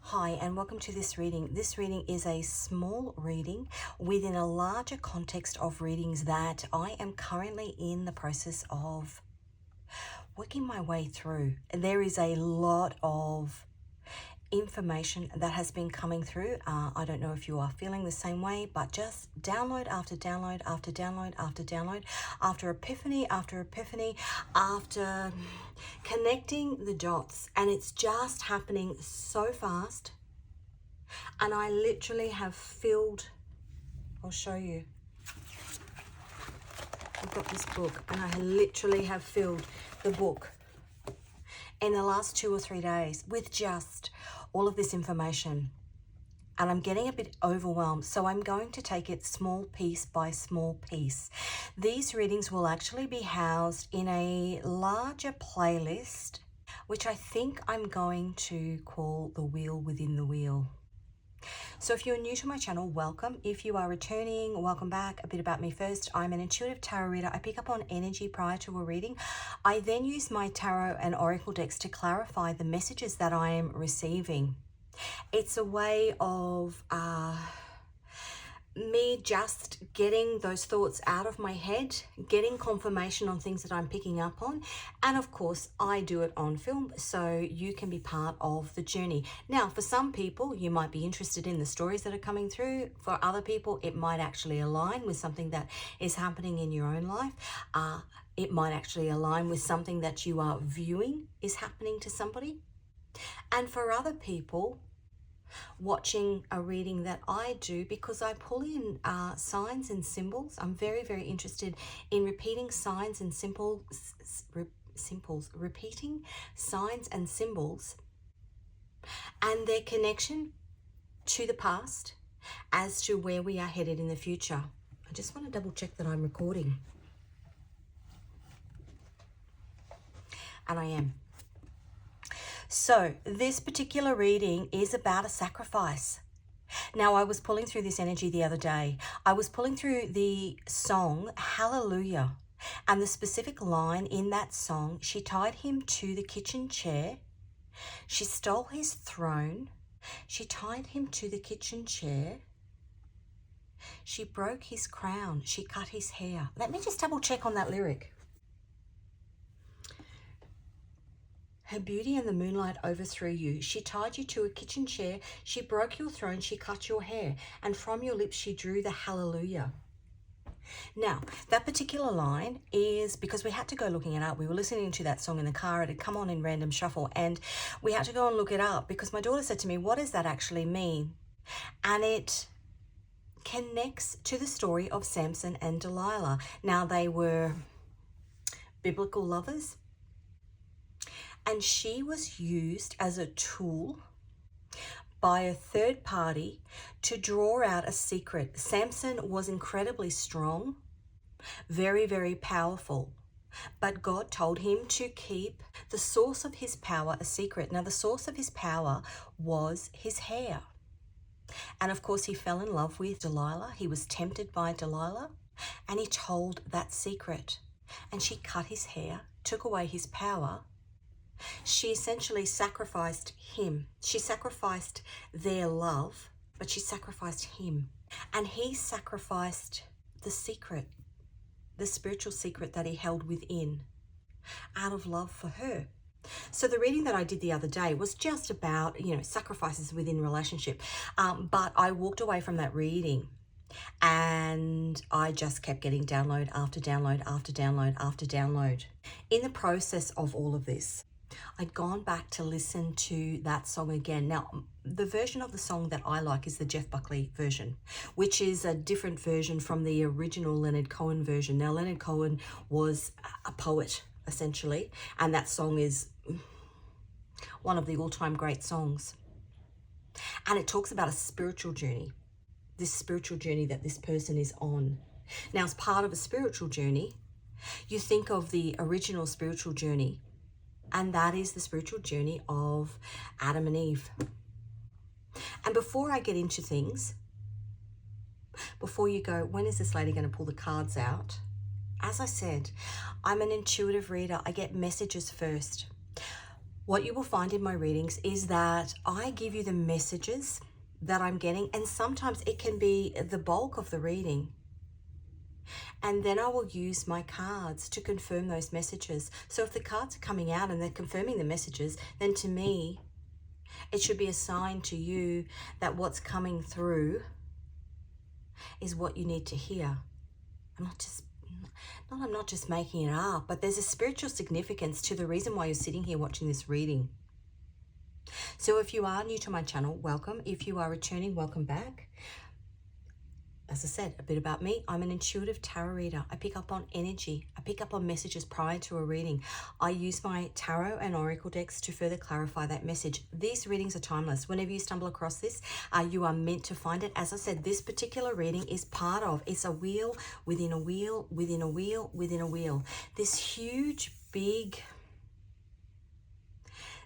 Hi, and welcome to this reading. This reading is a small reading within a larger context of readings that I am currently in the process of working my way through. There is a lot of information that has been coming through. I don't know if you are feeling the same way, but just download after download after download after download, after epiphany after epiphany, after connecting the dots, and it's just happening so fast. And I literally have filled, I'll show you. I've got this book and I literally have filled the book in the last 2 or 3 days with just all of this information. And I'm getting a bit overwhelmed, so I'm going to take it small piece by small piece. These readings will actually be housed in a larger playlist, which I think I'm going to call The Wheel Within the Wheel. So if you're new to my channel, welcome. If you are returning, welcome back. A bit about me first. I'm an intuitive tarot reader. I pick up on energy prior to a reading. I then use my tarot and oracle decks to clarify the messages that I am receiving. It's a way of me just getting those thoughts out of my head, getting confirmation on things that I'm picking up on, and of course I do it on film so you can be part of the journey. Now, for some people you might be interested in the stories that are coming through. For other people it might actually align with something that is happening in your own life. It might actually align with something that you are viewing is happening to somebody. And for other people, watching a reading that I do, because I pull in signs and symbols. I'm very, very interested in repeating signs and repeating signs and symbols and their connection to the past as to where we are headed in the future. I just want to double check that I'm recording. And I am. So this particular reading is about a sacrifice. Now, I was pulling through this energy the other day. I was pulling through the song Hallelujah, and the specific line in that song: she tied him to the kitchen chair, she stole his throne, she tied him to the kitchen chair, she broke his crown, she cut his hair. Let me just double check on that lyric. Her beauty and the moonlight overthrew you. She tied you to a kitchen chair. She broke your throne. She cut your hair. And from your lips she drew the hallelujah. Now, that particular line is because we had to go looking it up. We were listening to that song in the car. It had come on in random shuffle. And we had to go and look it up because my daughter said to me, what does that actually mean? And it connects to the story of Samson and Delilah. Now, they were biblical lovers. And she was used as a tool by a third party to draw out a secret. Samson was incredibly strong, very, very powerful, but God told him to keep the source of his power a secret. Now, the source of his power was his hair. And of course, he fell in love with Delilah. He was tempted by Delilah, and he told that secret. And she cut his hair, took away his power. She essentially sacrificed him. She sacrificed their love, but she sacrificed him. And he sacrificed the secret, the spiritual secret that he held within, out of love for her. So the reading that I did the other day was just about, sacrifices within relationship. But I walked away from that reading and I just kept getting download after download after download after download. In the process of all of this, I'd gone back to listen to that song again. Now, the version of the song that I like is the Jeff Buckley version, which is a different version from the original Leonard Cohen version. Now, Leonard Cohen was a poet, essentially, and that song is one of the all-time great songs. And it talks about a spiritual journey, this spiritual journey that this person is on. Now, as part of a spiritual journey, you think of the original spiritual journey, and that is the spiritual journey of Adam and Eve. And before I get into things, before you go, when is this lady going to pull the cards out? As I said, I'm an intuitive reader. I get messages first. What you will find in my readings is that I give you the messages that I'm getting, and sometimes it can be the bulk of the reading. And then I will use my cards to confirm those messages. So if the cards are coming out and they're confirming the messages, then to me, it should be a sign to you that what's coming through is what you need to hear. I'm not just making it up, but there's a spiritual significance to the reason why you're sitting here watching this reading. So if you are new to my channel, welcome. If you are returning, welcome back. As I said, a bit about me. I'm an intuitive tarot reader. I pick up on energy. I pick up on messages prior to a reading. I use my tarot and oracle decks to further clarify that message. These readings are timeless. Whenever you stumble across this, you are meant to find it. As I said, this particular reading is part of, it's a wheel within a wheel, within a wheel, within a wheel. This huge, big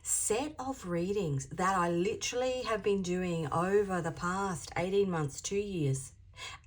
set of readings that I literally have been doing over the past 18 months, 2 years.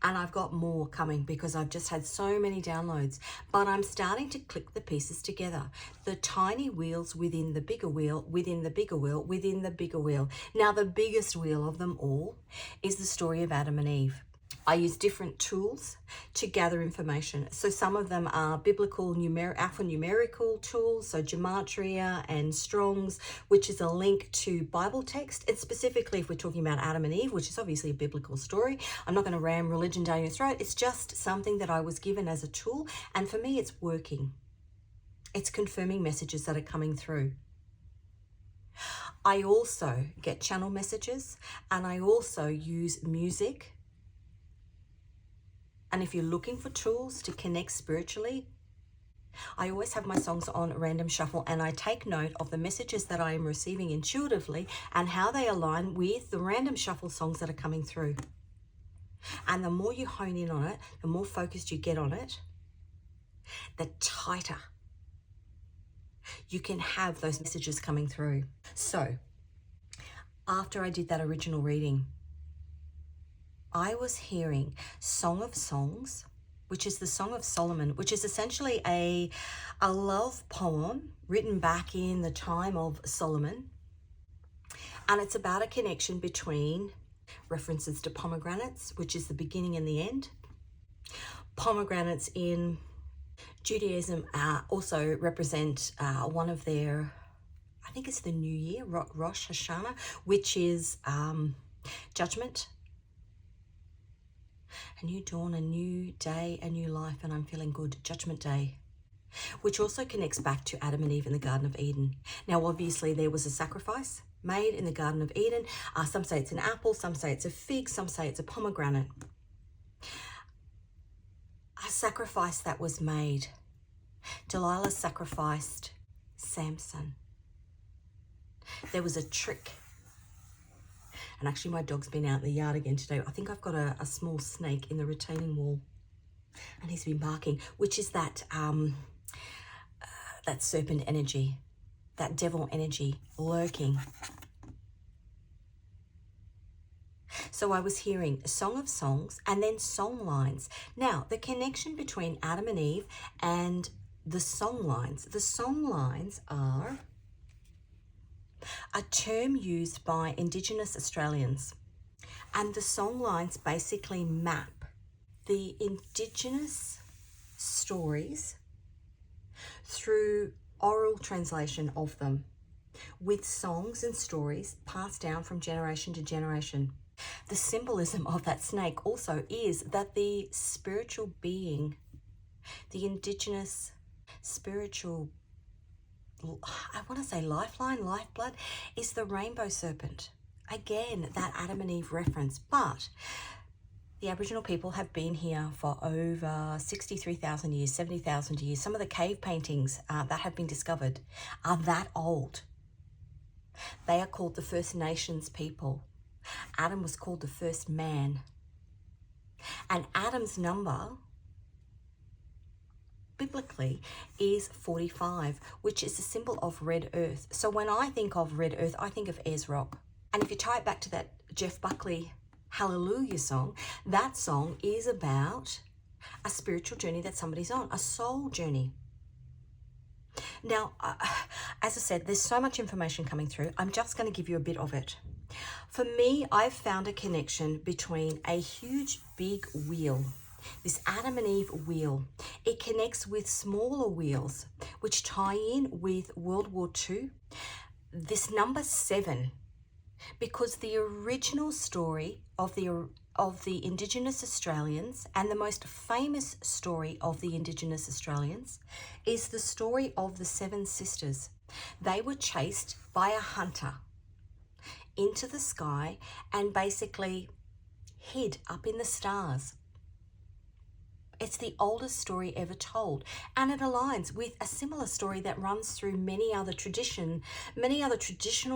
And I've got more coming because I've just had so many downloads. But I'm starting to click the pieces together. The tiny wheels within the bigger wheel, within the bigger wheel, within the bigger wheel. Now, the biggest wheel of them all is the story of Adam and Eve. I use different tools to gather information. So some of them are biblical alphanumerical tools, so gematria and Strong's, which is a link to Bible text. And specifically, if we're talking about Adam and Eve, which is obviously a biblical story, I'm not going to ram religion down your throat. It's just something that I was given as a tool. And for me, it's working. It's confirming messages that are coming through. I also get channel messages, and I also use music. And if you're looking for tools to connect spiritually, I always have my songs on random shuffle, and I take note of the messages that I am receiving intuitively and how they align with the random shuffle songs that are coming through. And the more you hone in on it, the more focused you get on it, the tighter you can have those messages coming through. So after I did that original reading, I was hearing Song of Songs, which is the Song of Solomon, which is essentially a love poem written back in the time of Solomon. And it's about a connection between references to pomegranates, which is the beginning and the end. Pomegranates in Judaism also represent one of their, I think it's the New Year, Rosh Hashanah, which is judgment. A new dawn, a new day, a new life, and I'm feeling good. Judgment Day, which also connects back to Adam and Eve in the Garden of Eden. Now, obviously, there was a sacrifice made in the Garden of Eden. Some say it's an apple, some say it's a fig, some say it's a pomegranate. A sacrifice that was made. Delilah sacrificed Samson. There was a trick. And actually, my dog's been out in the yard again today. I think I've got a small snake in the retaining wall, and he's been barking, which is that that serpent energy, that devil energy lurking. So I was hearing a Song of Songs and then song lines. Now, the connection between Adam and Eve and the song lines are a term used by Indigenous Australians. And the song lines basically map the Indigenous stories through oral translation of them, with songs and stories passed down from generation to generation. The symbolism of that snake also is that the spiritual being, the Indigenous spiritual, I want to say lifeline, lifeblood, is the rainbow serpent. Again, that Adam and Eve reference. But the Aboriginal people have been here for over 63,000 years, 70,000 years. Some of the cave paintings that have been discovered are that old. They are called the First Nations people. Adam was called the first man. And Adam's number, biblically, is 45, which is a symbol of red earth. So when I think of red earth, I think of Ayers Rock. And if you tie it back to that Jeff Buckley Hallelujah song, that song is about a spiritual journey that somebody's on, a soul journey. Now, as I said, there's so much information coming through. I'm just going to give you a bit of it. For me, I've found a connection between a huge, big wheel, this Adam and Eve wheel. It connects with smaller wheels, which tie in with World War II. This number 7, because the original story of the Indigenous Australians, and the most famous story of the Indigenous Australians, is the story of the 7 sisters. They were chased by a hunter into the sky and basically hid up in the stars. It's the oldest story ever told, and it aligns with a similar story that runs through many other traditional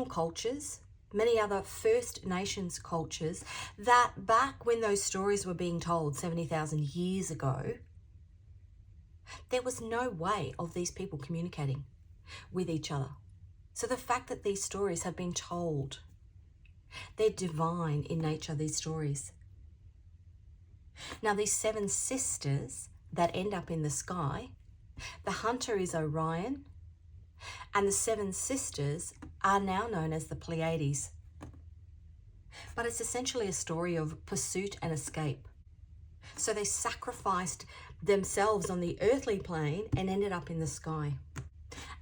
cultures, many other First Nations cultures, that back when those stories were being told 70,000 years ago, there was no way of these people communicating with each other. So the fact that these stories have been told, they're divine in nature, these stories. Now, these 7 sisters that end up in the sky, the hunter is Orion, and the 7 sisters are now known as the Pleiades. But it's essentially a story of pursuit and escape. So they sacrificed themselves on the earthly plane and ended up in the sky.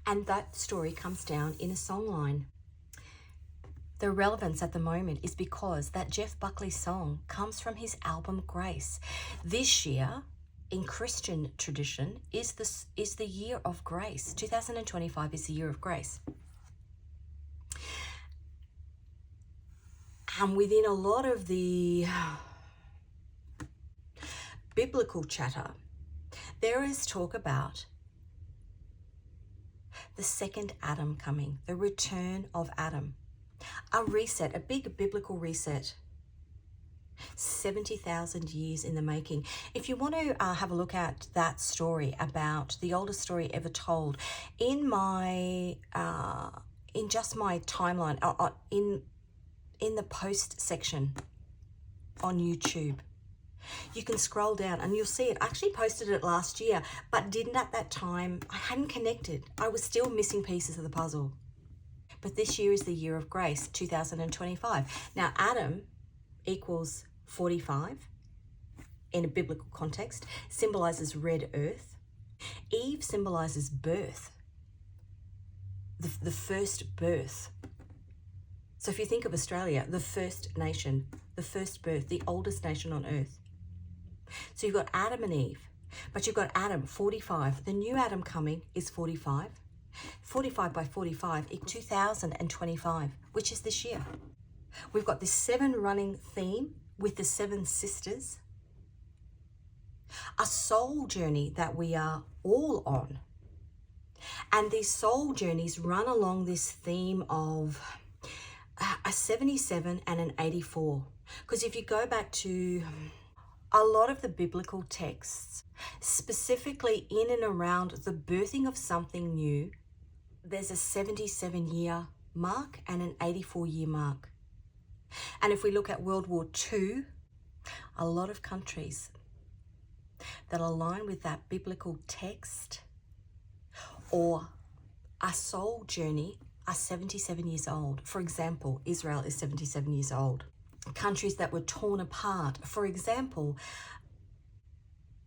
And that story comes down in a songline. The relevance at the moment is because that Jeff Buckley song comes from his album Grace. This year, in Christian tradition, is the year of grace. 2025 is the year of grace. And within a lot of the biblical chatter, there is talk about the second Adam coming, the return of Adam. A reset, a big biblical reset. 70,000 years in the making. If you want to have a look at that story, about the oldest story ever told, in my in just my timeline, in the post section on YouTube, you can scroll down and you'll see it. I actually posted it last year, but didn't at that time. I hadn't connected. I was still missing pieces of the puzzle. But this year is the year of grace, 2025. Now, Adam equals 45 in a biblical context, symbolizes red earth. Eve symbolizes birth, the first birth. So if you think of Australia, the first nation, the first birth, the oldest nation on earth. So you've got Adam and Eve, but you've got Adam, 45. The new Adam coming is 45. 45 by 45 equals 2025, which is this year. We've got this 7 running theme with the 7 sisters, a soul journey that we are all on. And these soul journeys run along this theme of a 77 and an 84. Because if you go back to a lot of the biblical texts, specifically in and around the birthing of something new, there's a 77-year mark and an 84-year mark. And if we look at World War II, a lot of countries that align with that biblical text or a soul journey are 77 years old. For example, Israel is 77 years old. Countries that were torn apart, for example,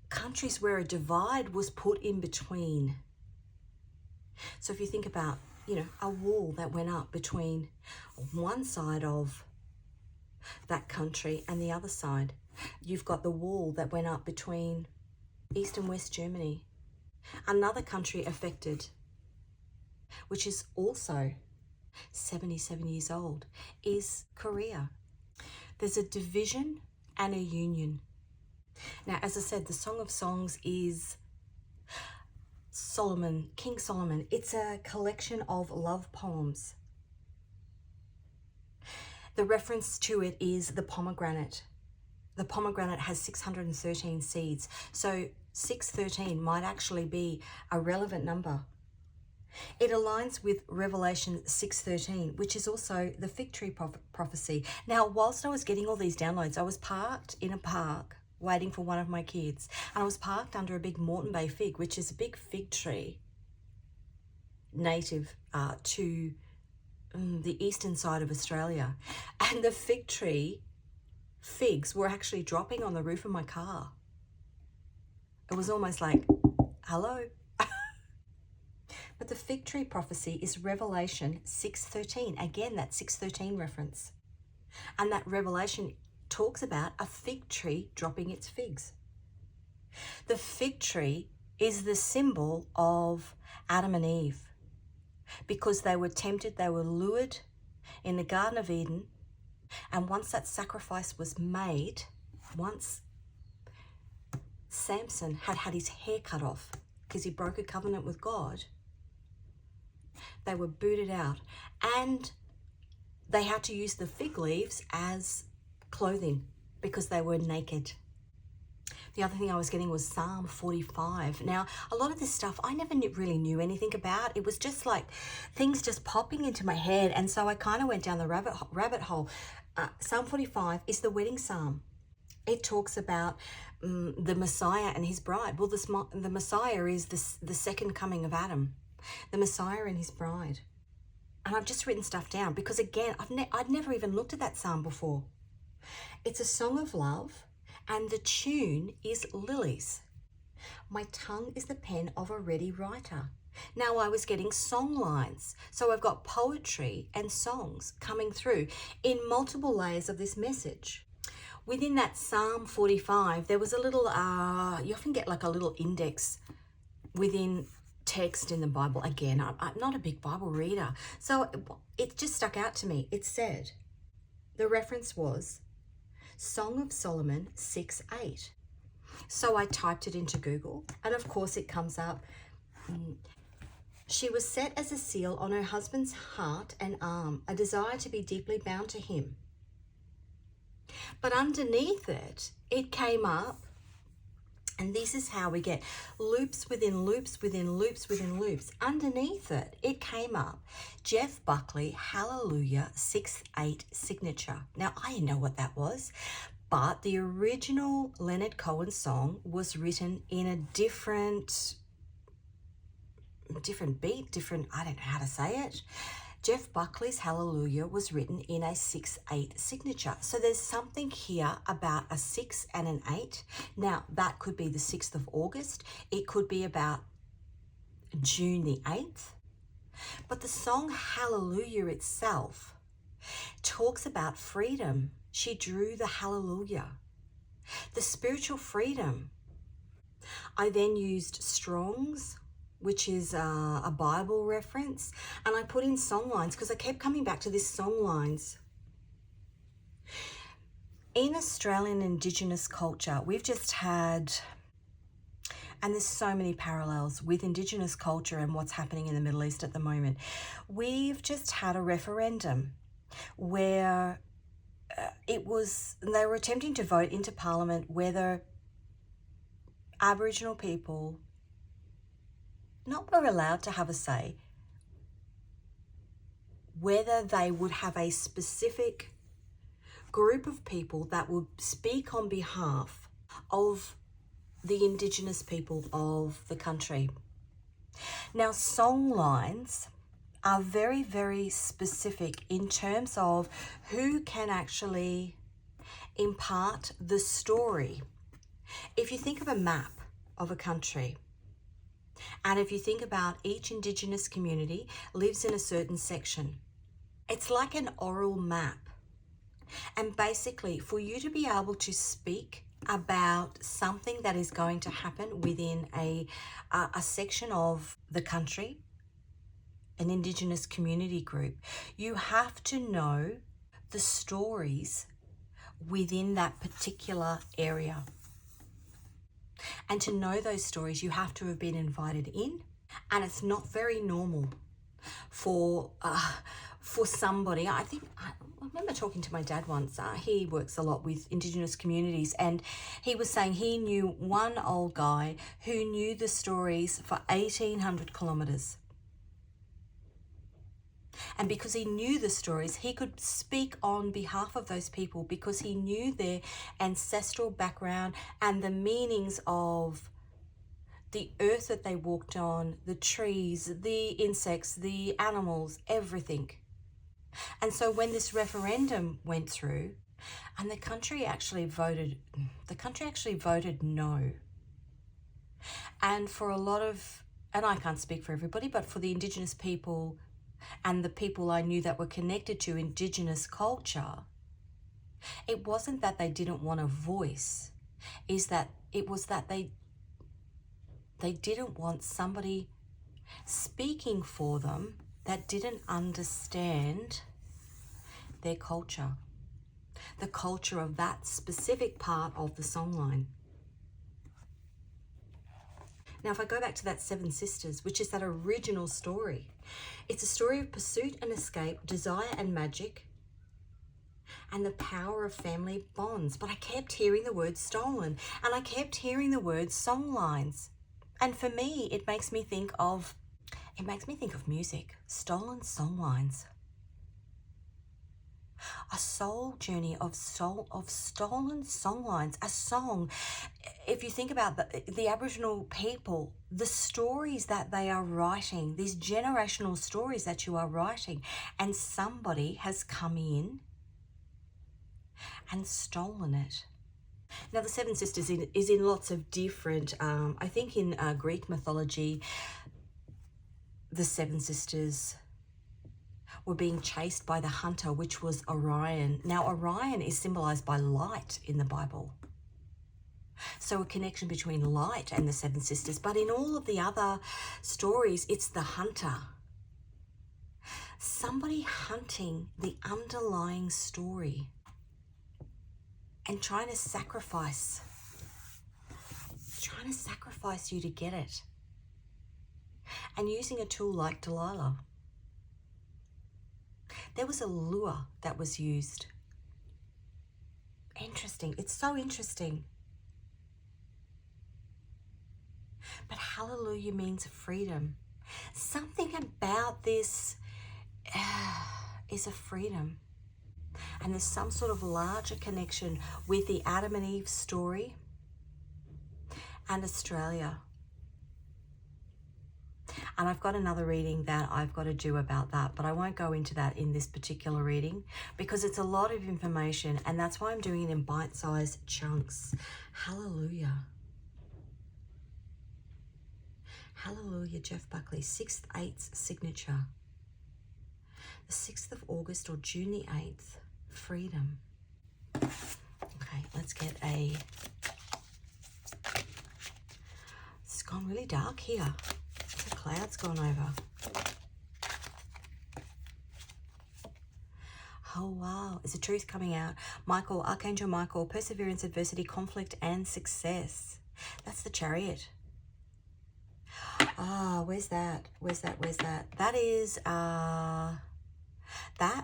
countries where a divide was put in between. So if you think about, a wall that went up between one side of that country and the other side. You've got the wall that went up between East and West Germany. Another country affected, which is also 77 years old, is Korea. There's a division and a union. Now, as I said, the Song of Songs is Solomon, King Solomon. It's a collection of love poems. The reference to it is the pomegranate. The pomegranate has 613 seeds. So 613 might actually be a relevant number. It aligns with Revelation 6:13, which is also the fig tree prophecy. Now, whilst I was getting all these downloads, I was parked in a park waiting for one of my kids. And I was parked under a big Moreton Bay fig, which is a big fig tree. native to the eastern side of Australia. And the fig tree figs were actually dropping on the roof of my car. It was almost like, hello. But the fig tree prophecy is Revelation 6:13. Again, that 6:13 reference. And that Revelation talks about a fig tree dropping its figs. The fig tree is the symbol of Adam and Eve, because they were tempted, they were lured in the Garden of Eden, and once that sacrifice was made, once Samson had his hair cut off because he broke a covenant with God, they were booted out, and they had to use the fig leaves as clothing because they were naked. The other thing I was getting was Psalm 45. Now, a lot of this stuff I never really knew anything about. It was just like things just popping into my head, and so I kind of went down the rabbit hole. Psalm 45 is the wedding psalm. It talks about the Messiah and his bride. Well, the Messiah is the second coming of Adam. The Messiah and his bride. And I've just written stuff down because, again, I'd never even looked at that psalm before. It's a song of love, and the tune is Lilies. My tongue is the pen of a ready writer. Now I was getting song lines. So I've got poetry and songs coming through in multiple layers of this message. Within that Psalm 45, there was a little, you often get like a little index within text in the Bible. Again, I'm not a big Bible reader, so it just stuck out to me. It said, the reference was Song of Solomon 6:8. So I typed it into Google, and of course it comes up. She was set as a seal on her husband's heart and arm, a desire to be deeply bound to him. But underneath it, it came up, and this is how we get loops within loops within loops within loops. Underneath it, it came up, Jeff Buckley, Hallelujah 6:8 signature. Now, I didn't know what that was, but the original Leonard Cohen song was written in a different beat, I don't know how to say it. Jeff Buckley's Hallelujah was written in a 6:8 signature. So there's something here about a 6 and an 8. Now, that could be the 6th of August. It could be about June the 8th. But the song Hallelujah itself talks about freedom. She drew the hallelujah, the spiritual freedom. I then used Strong's, which is a Bible reference, and I put in song lines because I kept coming back to this song lines. In Australian Indigenous culture, we've just had, and there's so many parallels with Indigenous culture and what's happening in the Middle East at the moment. We've just had a referendum where they were attempting to vote into Parliament whether Aboriginal people not were allowed to have a say, whether they would have a specific group of people that would speak on behalf of the Indigenous people of the country. Now, song lines are very, very specific in terms of who can actually impart the story. If you think of a map of a country, and if you think about each Indigenous community lives in a certain section, it's like an oral map. And basically, for you to be able to speak about something that is going to happen within a section of the country, an Indigenous community group, you have to know the stories within that particular area. And to know those stories, you have to have been invited in, and it's not very normal for somebody. I remember talking to my dad once. He works a lot with Indigenous communities, and he was saying he knew one old guy who knew the stories for 1,800 kilometres. And because he knew the stories, he could speak on behalf of those people because he knew their ancestral background and the meanings of the earth that they walked on, the trees, the insects, the animals, everything. And so when this referendum went through, and the country actually voted no. And for a lot of, and I can't speak for everybody, but for the Indigenous people and the people I knew that were connected to Indigenous culture, it wasn't that they didn't want a voice, it was that they didn't want somebody speaking for them that didn't understand their culture, the culture of that specific part of the songline. Now, if I go back to that Seven Sisters, which is that original story, it's a story of pursuit and escape, desire and magic, and the power of family bonds. But I kept hearing the word stolen, and I kept hearing the word songlines. And for me, it makes me think of music, stolen songlines. A soul journey of stolen songlines, a song. If you think about the Aboriginal people, the stories that they are writing, these generational stories that you are writing, and somebody has come in and stolen it. Now, the Seven Sisters is in lots of different, I think in Greek mythology, the Seven Sisters were being chased by the hunter, which was Orion. Now, Orion is symbolized by light in the Bible. So a connection between light and the Seven Sisters. But in all of the other stories, it's the hunter. Somebody hunting the underlying story and trying to sacrifice you to get it. And using a tool like Delilah. There was a lure that was used. Interesting. It's so interesting. But hallelujah means freedom. Something about this is a freedom. And there's some sort of larger connection with the Adam and Eve story and Australia. And I've got another reading that I've got to do about that, but I won't go into that in this particular reading because it's a lot of information, and that's why I'm doing it in bite-sized chunks. Hallelujah. Hallelujah, Jeff Buckley, 6th, 8th signature. The 6th of August or June the 8th, freedom. Okay, let's get a... It's gone really dark here. The cloud's gone over. Oh, wow. Is the truth coming out? Michael, Archangel Michael, perseverance, adversity, conflict, and success. That's the Chariot. Ah, where's that? Where's that? That is, that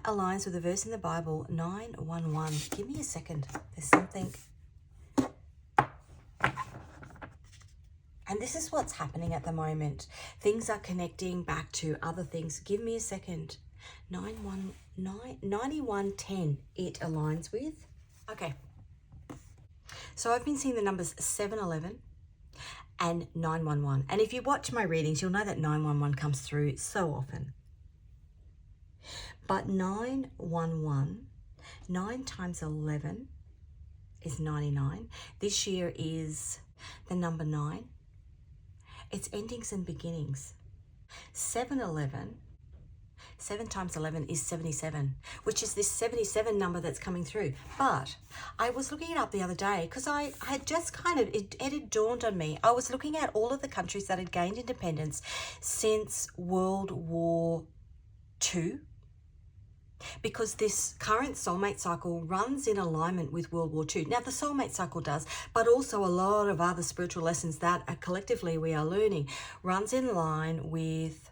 aligns with a verse in the Bible, 9:11. Give me a second. There's something... And this is what's happening at the moment. Things are connecting back to other things. Give me a second. 9110 it aligns with. Okay. So I've been seeing the numbers 711 and 911. And if you watch my readings, you'll know that 911 comes through so often. But 911, 9 times 11 is 99. This year is the number 9. It's endings and beginnings. 711, 7 times 11 is 77, which is this 77 number that's coming through. But I was looking it up the other day because I had just it had dawned on me. I was looking at all of the countries that had gained independence since World War II. Because this current soulmate cycle runs in alignment with World War II. Now, the soulmate cycle does, but also a lot of other spiritual lessons that collectively we are learning runs in line with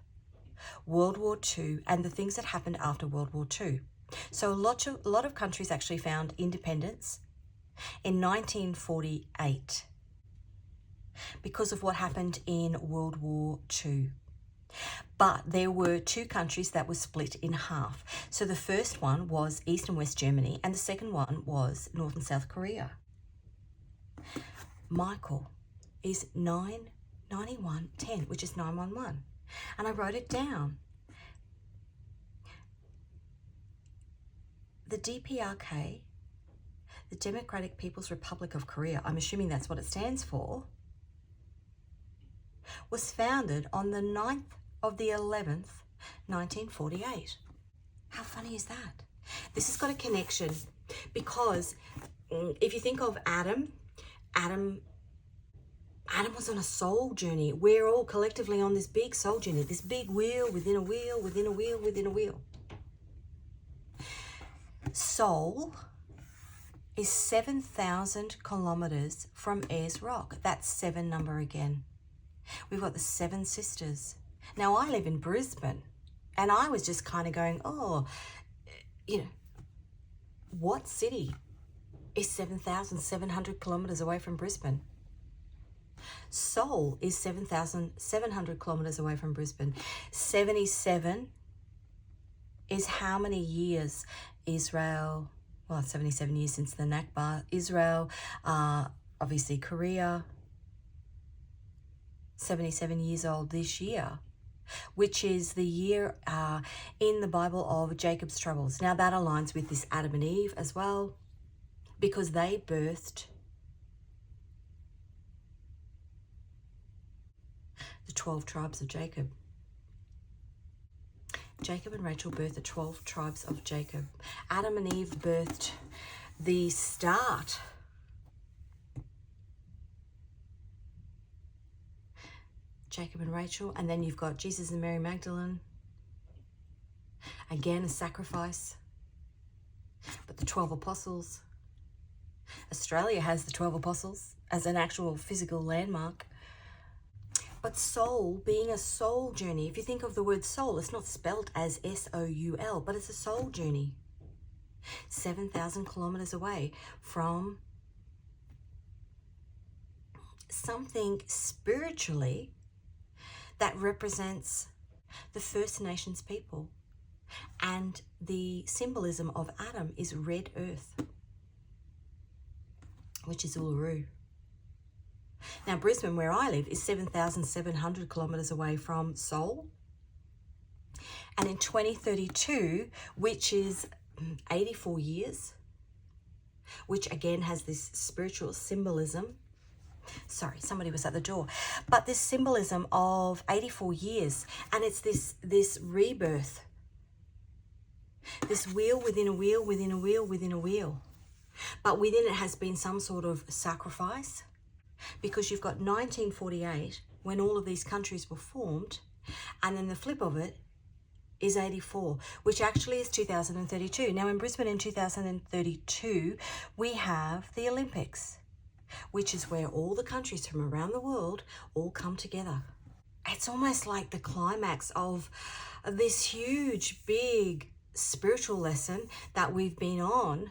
World War II and the things that happened after World War II. So a lot of countries actually found independence in 1948 because of what happened in World War II. But there were 2 countries that were split in half. So the first one was East and West Germany, and the second one was North and South Korea. Michael is 9 9110, which is 911. And I wrote it down. The DPRK, the Democratic People's Republic of Korea, I'm assuming that's what it stands for, was founded on the 9th of the 11th, 1948. How funny is that? This has got a connection because if you think of Adam was on a soul journey. We're all collectively on this big soul journey, this big wheel within a wheel, within a wheel, within a wheel. Soul is 7,000 kilometers from Ayers Rock. That's 7 number again. We've got the 7 sisters. Now, I live in Brisbane, and I was just kind of going, oh, you know, what city is 7,700 kilometers away from Brisbane? Seoul is 7,700 kilometers away from Brisbane. 77 is how many years Israel, well, 77 years since the Nakba, Israel, obviously Korea, 77 years old this year, which is the year in the Bible of Jacob's troubles. Now that aligns with this Adam and Eve as well, because they birthed the 12 tribes of Jacob. Jacob and Rachel birthed the 12 tribes of Jacob. Adam and Eve birthed the start. Jacob and Rachel, and then you've got Jesus and Mary Magdalene. Again, a sacrifice. But the 12 apostles. Australia has the 12 apostles as an actual physical landmark. But soul, being a soul journey, if you think of the word soul, it's not spelled as S-O-U-L, but it's a soul journey. 7,000 kilometers away from something spiritually that represents the First Nations people. And the symbolism of Adam is red earth, which is Uluru. Now, Brisbane, where I live, is 7,700 kilometres away from Seoul. And in 2032, which is 84 years, which again has this spiritual symbolism. Sorry, somebody was at the door. But this symbolism of 84 years, and it's this rebirth. This wheel within a wheel, within a wheel, within a wheel. But within it has been some sort of sacrifice, because you've got 1948, when all of these countries were formed, and then the flip of it is 84, which actually is 2032. Now in Brisbane in 2032, we have the Olympics, which is where all the countries from around the world all come together. It's almost like the climax of this huge, big spiritual lesson that we've been on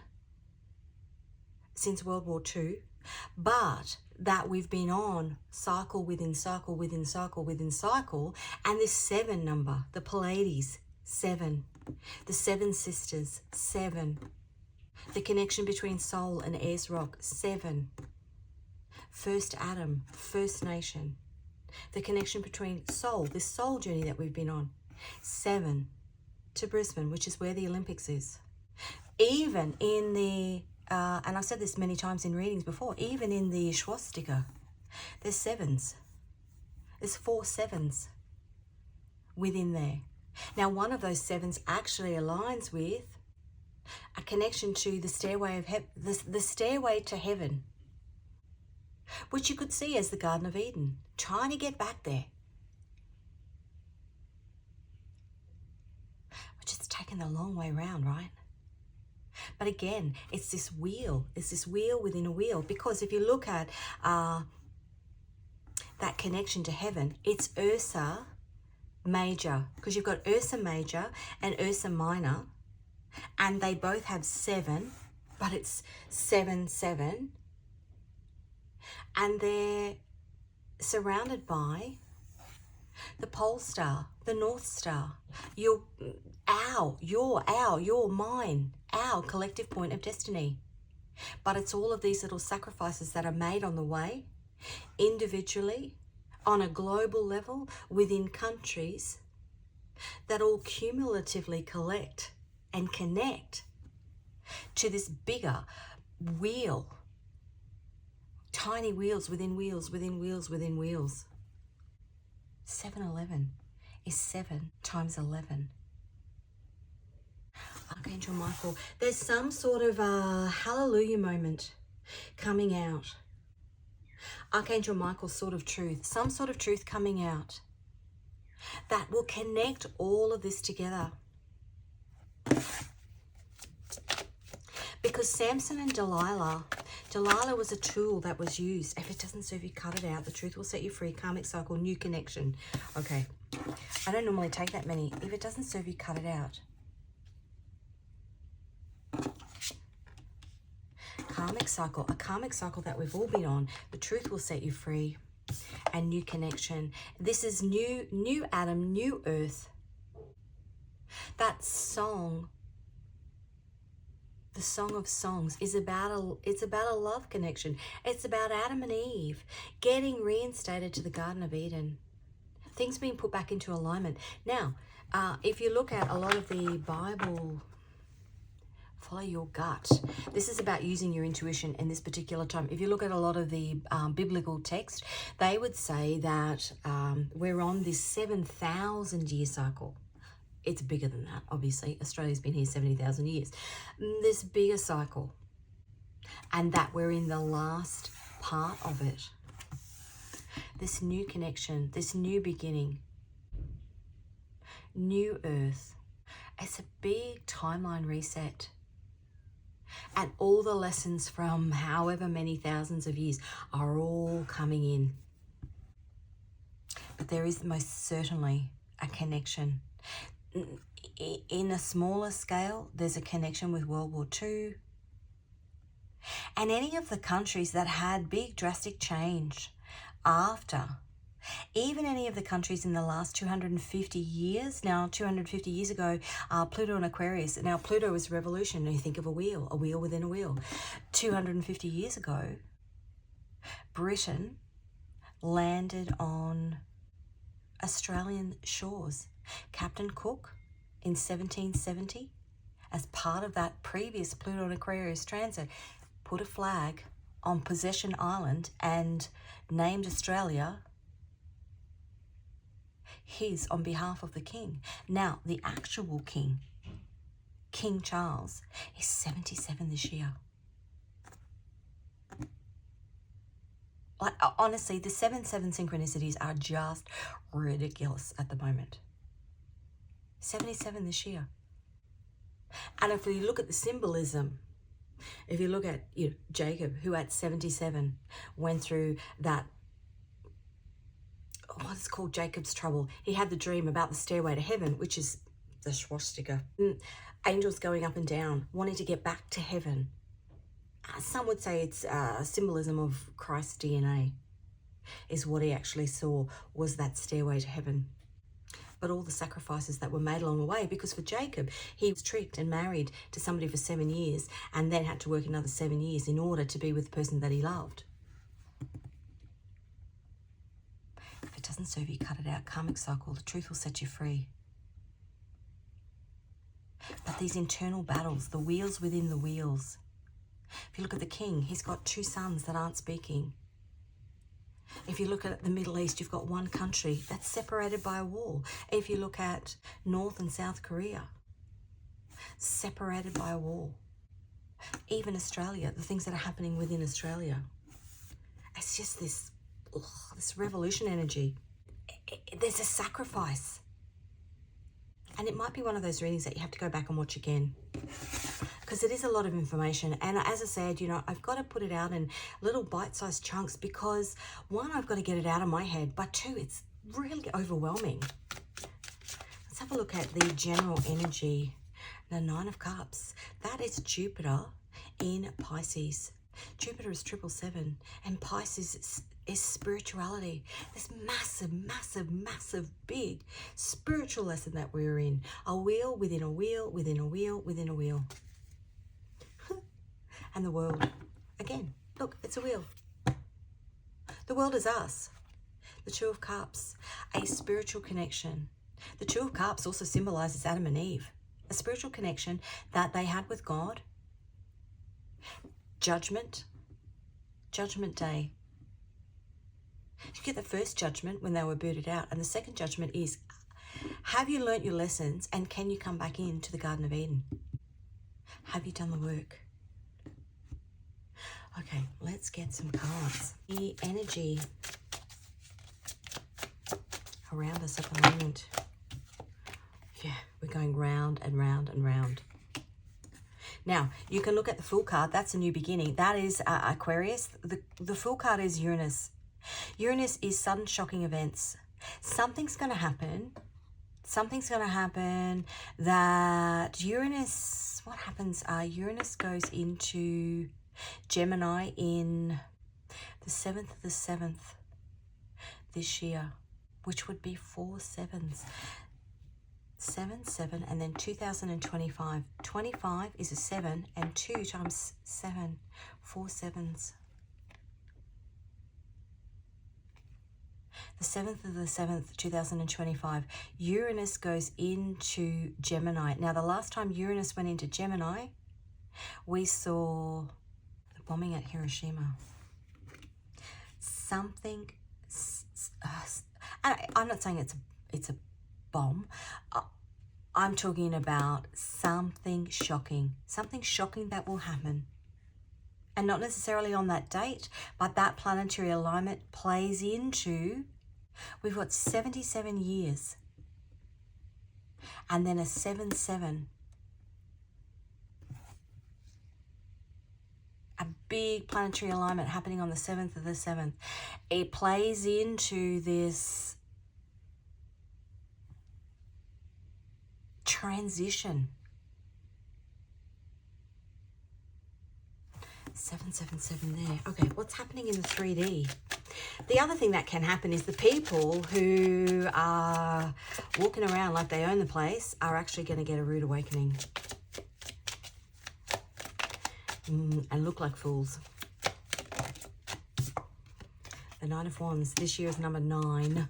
since World War II, but that we've been on cycle within cycle within cycle within cycle, and this 7 number, the Pleiades, 7, the 7 sisters, 7, the connection between soul and Ayers Rock, 7, first Adam, first nation, the connection between soul, this soul journey that we've been on, 7 to Brisbane, which is where the Olympics is. Even in the and I've said this many times in readings before, even in the swastika, there's 7s. There's 4 7s within there. Now, one of those 7s actually aligns with a connection to the stairway of the stairway to heaven, which you could see as the Garden of Eden, trying to get back there, which is taking the long way round, right? But again, it's this wheel within a wheel, because if you look at that connection to heaven, it's Ursa Major, because you've got Ursa Major and Ursa Minor, and they both have 7, but it's 7, 7, and they're surrounded by the pole star, the North Star, your, mine, our collective point of destiny. But it's all of these little sacrifices that are made on the way, individually, on a global level within countries that all cumulatively collect and connect to this bigger wheel. Tiny wheels within wheels within wheels within wheels. 711 is 7 times 11. Archangel Michael, there's some sort of a hallelujah moment coming out. Archangel Michael's sort of truth, some sort of truth coming out that will connect all of this together. Because Samson and Delilah was a tool that was used. If it doesn't serve you, cut it out. The truth will set you free. Karmic cycle, new connection. Okay. I don't normally take that many. If it doesn't serve you, cut it out. Karmic cycle, a karmic cycle that we've all been on. The truth will set you free. And new connection. This is new Adam, new earth. That song, the Song of Songs, is about a love connection. It's about Adam and Eve getting reinstated to the Garden of Eden. Things being put back into alignment. Now, if you look at a lot of the Bible, follow your gut. This is about using your intuition in this particular time. If you look at a lot of the biblical text, they would say that we're on this 7,000 year cycle. It's bigger than that, obviously. Australia's been here 70,000 years. This bigger cycle. And that we're in the last part of it. This new connection, this new beginning. New earth. It's a big timeline reset. And all the lessons from however many thousands of years are all coming in. But there is most certainly a connection. In a smaller scale, there's a connection with World War II. And any of the countries that had big drastic change after, even any of the countries in the last 250 years, now 250 years ago, Pluto and Aquarius, now Pluto is revolution, you think of a wheel within a wheel. 250 years ago, Britain landed on Australian shores. Captain Cook in 1770, as part of that previous Pluto and Aquarius transit, put a flag on Possession Island and named Australia his on behalf of the king. Now, the actual king, King Charles, is 77 this year. Like, honestly, the 7/7 synchronicities are just ridiculous at the moment. 77 this year. And if we look at the symbolism, if you look at Jacob, who at 77 went through that, what's called Jacob's trouble. He had the dream about the stairway to heaven, which is the swastika. Angels going up and down, wanting to get back to heaven. Some would say it's symbolism of Christ's DNA, is what he actually saw, was that stairway to heaven. But all the sacrifices that were made along the way, because for Jacob, he was tricked and married to somebody for 7 years and then had to work another 7 years in order to be with the person that he loved. If it doesn't serve you, cut it out. Karmic cycle, the truth will set you free. But these internal battles, the wheels within the wheels. If you look at the king, he's got 2 sons that aren't speaking. If you look at the Middle East, you've got one country that's separated by a wall. If you look at North and South Korea, separated by a wall. Even Australia, the things that are happening within Australia. It's just this revolution energy. There's a sacrifice. And it might be one of those readings that you have to go back and watch again, because it is a lot of information. And as I said, I've got to put it out in little bite-sized chunks because, 1, I've got to get it out of my head, but 2, it's really overwhelming. Let's have a look at the general energy. The 9 of Cups. That is Jupiter in Pisces. Jupiter is 777, and Pisces is spirituality. This massive, massive, massive, big spiritual lesson that we're in. A wheel within a wheel, within a wheel, within a wheel. And the world. Again, look, it's a wheel. The world is us. The Two of Cups, a spiritual connection. The Two of Cups also symbolizes Adam and Eve, a spiritual connection that they had with God. Judgment day. You get the first judgment when they were booted out, and the second judgment is, have you learnt your lessons and can you come back into the Garden of Eden? Have you done the work? Okay, let's get some cards. The energy around us at the moment. Yeah, we're going round and round and round. Now, you can look at the Fool card. That's a new beginning. That is Aquarius. The Fool card is Uranus. Uranus is sudden shocking events. Something's going to happen. Something's going to happen that Uranus, what happens? Uranus goes into Gemini in the 7th of the 7th this year, which would be 4 sevens. 7, 7, and then 2025. 25 is a 7, and 2 times 7, 4 sevens. The 7th of the 7th, 2025, Uranus goes into Gemini. Now, the last time Uranus went into Gemini, we saw the bombing at Hiroshima. Something, I'm not saying it's a bomb. I'm talking about something shocking that will happen. And not necessarily on that date, but that planetary alignment plays into, we've got 77 years. And then a 7-7. A big planetary alignment happening on the 7th of the 7th. It plays into this transition. 777 there. Okay, what's happening in the 3D? The other thing that can happen is the people who are walking around like they own the place are actually going to get a rude awakening. And look like fools. The 9 of Wands. This year is number 9.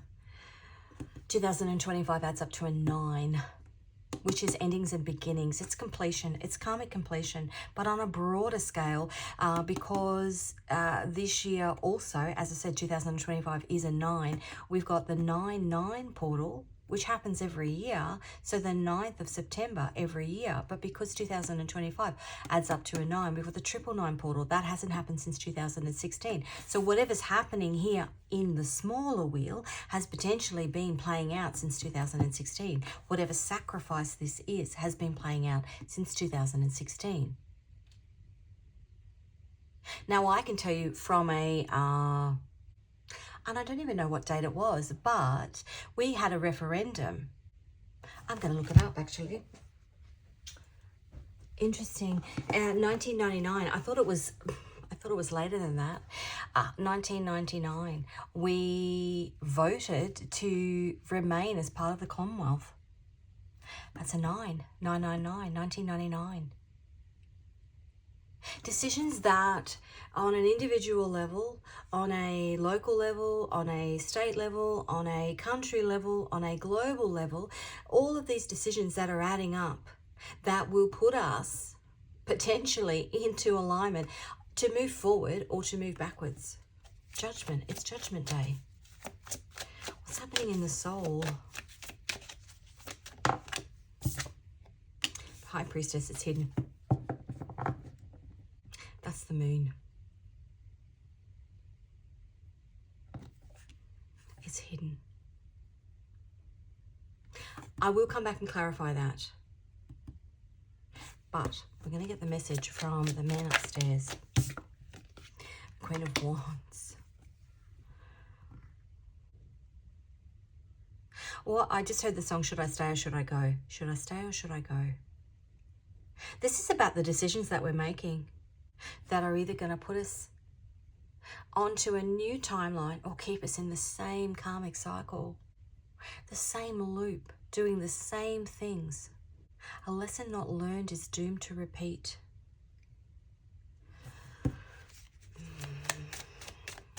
2025 adds up to a 9. Which is endings and beginnings. It's completion. It's karmic completion, but on a broader scale, because this year also, as I said, 2025 is a 9. We've got the 9-9 portal, which happens every year. So the 9th of September every year. But because 2025 adds up to a 9, we've got the 999 portal. That hasn't happened since 2016. So whatever's happening here in the smaller wheel has potentially been playing out since 2016. Whatever sacrifice this is has been playing out since 2016. Now I can tell you from a... and I don't even know what date it was, but we had a referendum. I'm going to look it up, actually. Interesting. 1999. I thought it was later than that. 1999. We voted to remain as part of the Commonwealth. That's a 9. 999. 1999. Decisions that on an individual level, on a local level, on a state level, on a country level, on a global level, all of these decisions that are adding up that will put us potentially into alignment to move forward or to move backwards. Judgment. It's Judgment Day. What's happening in the soul? High Priestess, it's hidden. That's the moon. It's hidden. I will come back and clarify that. But we're going to get the message from the man upstairs. Queen of Wands. Well, I just heard the song, Should I Stay or Should I Go? Should I stay or should I go? This is about the decisions that we're making that are either going to put us onto a new timeline or keep us in the same karmic cycle, the same loop, doing the same things. A lesson not learned is doomed to repeat.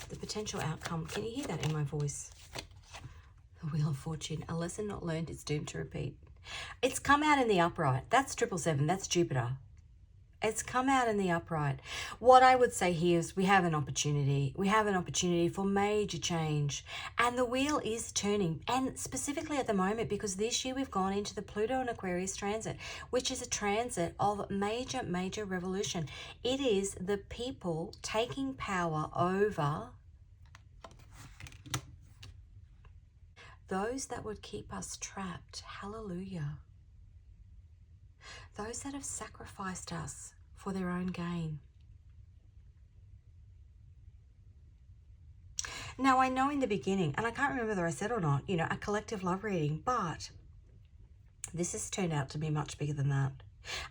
The potential outcome. Can you hear that in my voice? The Wheel of Fortune. A lesson not learned is doomed to repeat. It's come out in the upright. That's 777. That's Jupiter. It's come out in the upright. What I would say here is we have an opportunity. We have an opportunity for major change. And the wheel is turning. And specifically at the moment, because this year we've gone into the Pluto and Aquarius transit, which is a transit of major, major revolution. It is the people taking power over those that would keep us trapped. Hallelujah. Those that have sacrificed us for their own gain. Now, I know in the beginning, and I can't remember whether I said or not, a collective love reading, but this has turned out to be much bigger than that.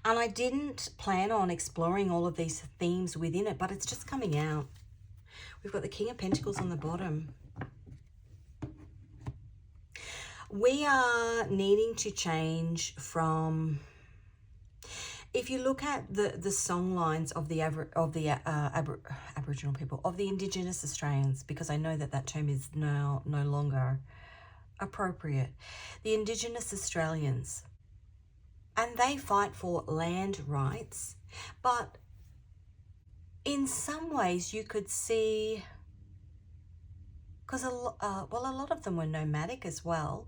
And I didn't plan on exploring all of these themes within it, but it's just coming out. We've got the King of Pentacles on the bottom. We are needing to change from... If you look at the song lines of the Aboriginal people, of the Indigenous Australians, because I know that term is now no longer appropriate, the Indigenous Australians, and they fight for land rights, but in some ways you could see, because a lot of them were nomadic as well.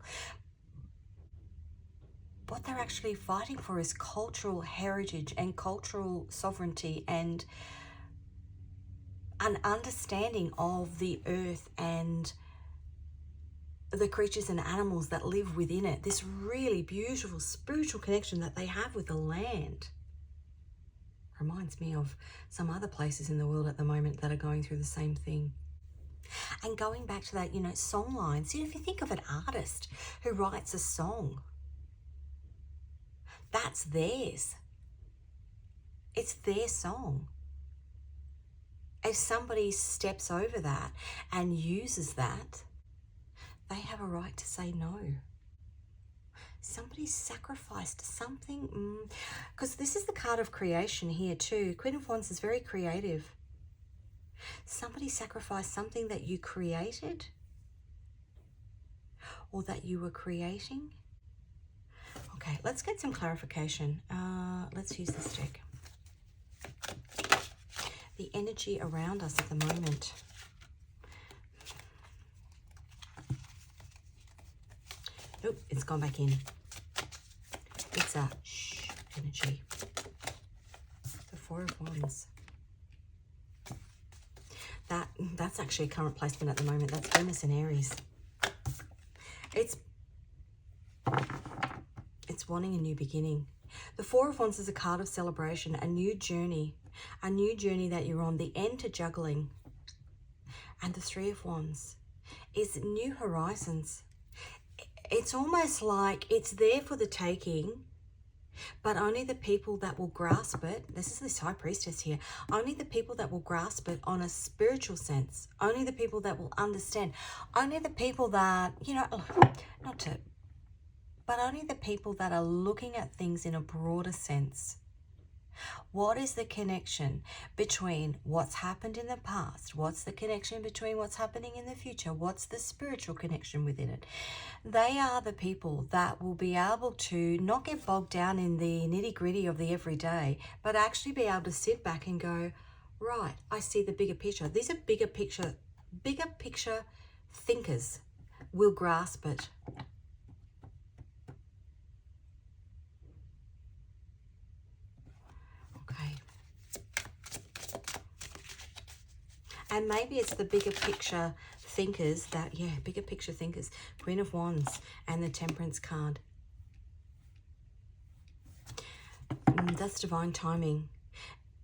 What they're actually fighting for is cultural heritage and cultural sovereignty and an understanding of the earth and the creatures and animals that live within it. This really beautiful spiritual connection that they have with the land. Reminds me of some other places in the world at the moment that are going through the same thing. And going back to that, song lines, if you think of an artist who writes a song, that's theirs. It's their song. If somebody steps over that and uses that, they have a right to say no. Somebody sacrificed something. Because this is the card of creation here too. Queen of Wands is very creative. Somebody sacrificed something that you created or that you were creating. Okay, let's get some clarification. Let's use this deck. The energy around us at the moment. Nope, it's gone back in. It's a shh energy. The Four of Wands. That's actually a current placement at the moment. That's Venus and Aries. It's wanting a new beginning. The Four of Wands is a card of celebration, a new journey that you're on, the end to juggling. And the Three of Wands is new horizons. It's almost like it's there for the taking, but only the people that will grasp it, this is this High Priestess here, only the people that will grasp it on a spiritual sense, only the people that will understand, only the people that, but only the people that are looking at things in a broader sense. What is the connection between what's happened in the past? What's the connection between what's happening in the future? What's the spiritual connection within it? They are the people that will be able to not get bogged down in the nitty-gritty of the everyday, but actually be able to sit back and go, right, I see the bigger picture. These are bigger picture thinkers will grasp it. And maybe it's the bigger picture thinkers that, bigger picture thinkers. Queen of Wands and the Temperance card. That's divine timing.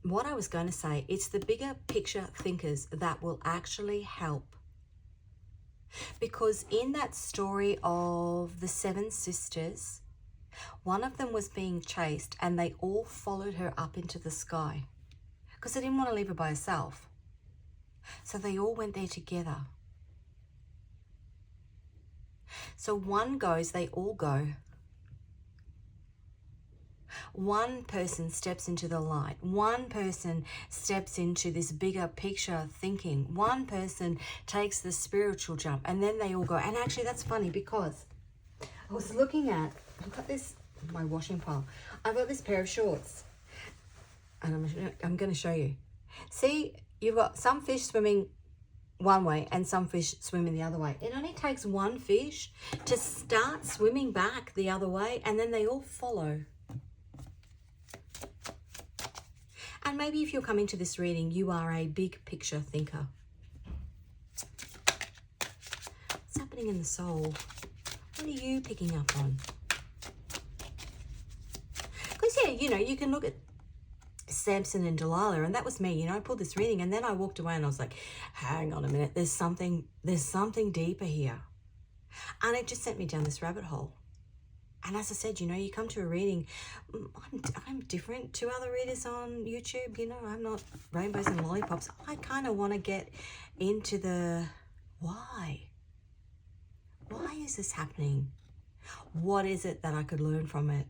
What I was going to say, it's the bigger picture thinkers that will actually help. Because in that story of the 7 sisters, one of them was being chased and they all followed her up into the sky because they didn't want to leave her by herself. So they all went there together. So one goes, they all go. One person steps into the light. One person steps into this bigger picture thinking. One person takes the spiritual jump, and then they all go. And actually, that's funny because I was looking at, I've got this, my washing pile. I've got this pair of shorts, and I'm going to show you. See, you've got some fish swimming one way and some fish swimming the other way. It only takes one fish to start swimming back the other way, and then they all follow. And maybe if you're coming to this reading, you are a big picture thinker. What's happening in the soul? What are you picking up on? Because, yeah, you know, you can look at Samson and Delilah, and that was me. You know, I pulled this reading, and then I walked away, and I was like, hang on a minute, there's something deeper here. And it just sent me down this rabbit hole. And as I said, you know, you come to a reading, I'm different to other readers on YouTube. You know, I'm not rainbows and lollipops. I kind of want to get into the why. Why is this happening? What is it that I could learn from it?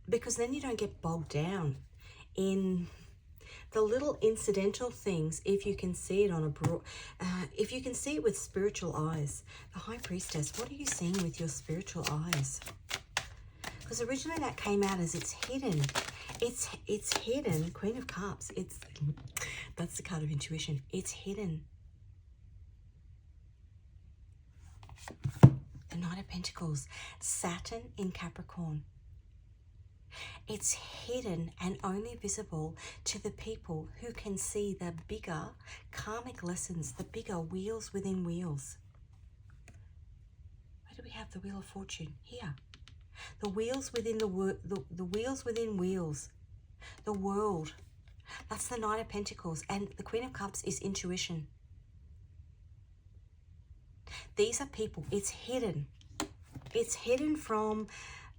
Because then you don't get bogged down in the little incidental things. If you can see it on a broad, if you can see it with spiritual eyes. The High Priestess, what are you seeing with your spiritual eyes? Because originally that came out as it's hidden. It's hidden. Queen of Cups. That's the card of intuition. It's hidden. The Knight of Pentacles. Saturn in Capricorn. It's hidden and only visible to the people who can see the bigger karmic lessons, the bigger wheels within wheels. Where do we have the Wheel of Fortune? Here. The wheels within the wheels within wheels. The world. That's the Knight of Pentacles. And the Queen of Cups is intuition. These are people. It's hidden. It's hidden from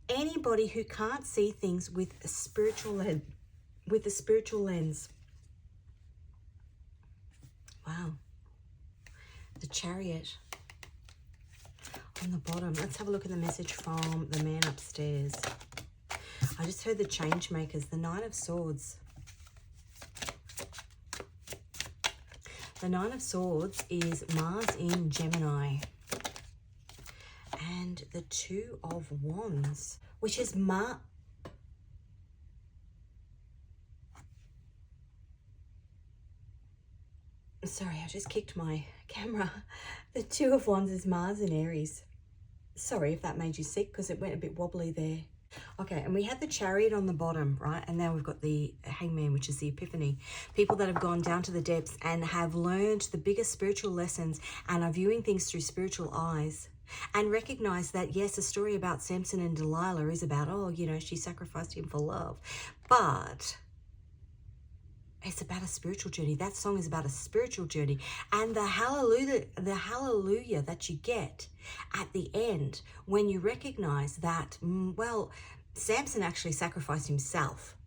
anybody who can't see things with a spiritual lens. Wow. The Chariot on the bottom. Let's have a look at the message from the man upstairs. I just heard the change makers, the Nine of Swords. The Nine of Swords is Mars in Gemini. And the Two of Wands, which is sorry, I just kicked my camera. The Two of Wands is Mars in Aries. Sorry if that made you sick because it went a bit wobbly there. Okay, and we had the Chariot on the bottom, right? And now we've got the Hangman, which is the Epiphany. People that have gone down to the depths and have learned the biggest spiritual lessons and are viewing things through spiritual eyes. And recognize that, yes, a story about Samson and Delilah is about, oh, you know, she sacrificed him for love. But it's about a spiritual journey. That song is about a spiritual journey. And the hallelujah that you get at the end when you recognize that, well, Samson actually sacrificed himself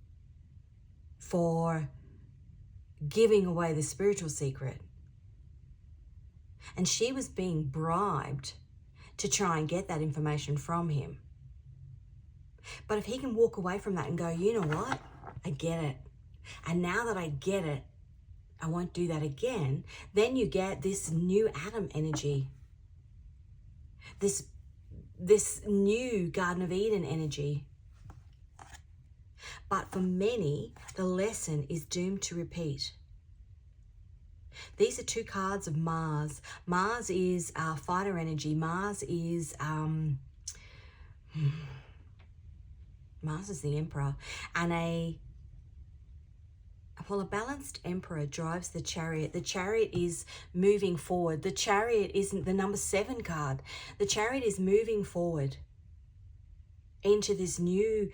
for giving away the spiritual secret. And she was being bribed to try and get that information from him. But if he can walk away from that and go, you know what? I get it. And now that I get it, I won't do that again. Then you get this new Adam energy. This new Garden of Eden energy. But for many, the lesson is doomed to repeat. These are two cards of Mars. Mars is fighter energy. Mars is the Emperor. And a balanced Emperor drives the Chariot. The Chariot is moving forward. The Chariot isn't the number 7 card. The Chariot is moving forward into this new